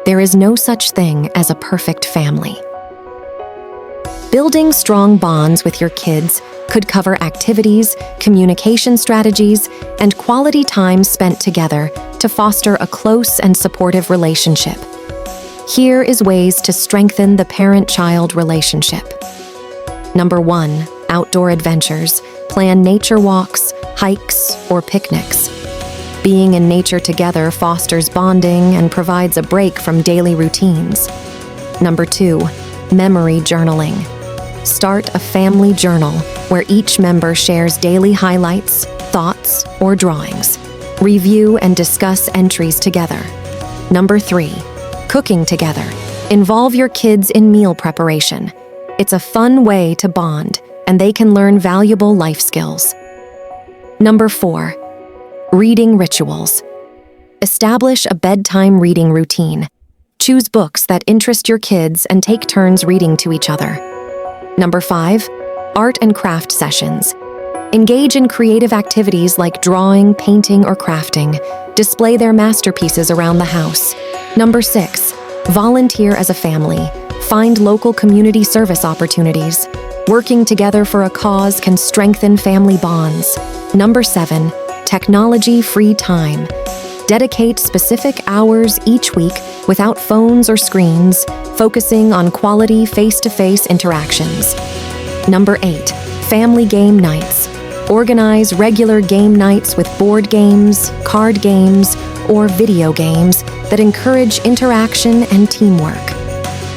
There is no such thing as a perfect family. Building strong bonds with your kids could cover activities, communication strategies, and quality time spent together to foster a close and supportive relationship. Here is ways to strengthen the parent-child relationship. Number 1, outdoor adventures. Plan nature walks, hikes, or picnics. Being in nature together fosters bonding and provides a break from daily routines. Number 2, memory journaling. Start a family journal where each member shares daily highlights, thoughts, or drawings. Review and discuss entries together. Number 3, cooking together. Involve your kids in meal preparation. It's a fun way to bond, and they can learn valuable life skills. Number 4, reading rituals. Establish a bedtime reading routine. Choose books that interest your kids and take turns reading to each other. Number 5, art and craft sessions. Engage in creative activities like drawing, painting, or crafting. Display their masterpieces around the house. Number 6, volunteer as a family. Find local community service opportunities. Working together for a cause can strengthen family bonds. Number 7, technology-free time. Dedicate specific hours each week without phones or screens, focusing on quality face-to-face interactions. Number 8, family game nights. Organize regular game nights with board games, card games, or video games that encourage interaction and teamwork.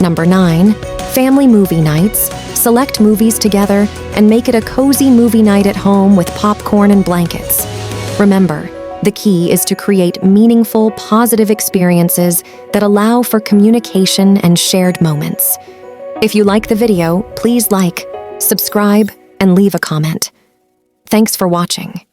Number 9, family movie nights. Select movies together and make it a cozy movie night at home with popcorn and blankets. Remember, the key is to create meaningful, positive experiences that allow for communication and shared moments. If you like the video, please like, subscribe, and leave a comment. Thanks for watching.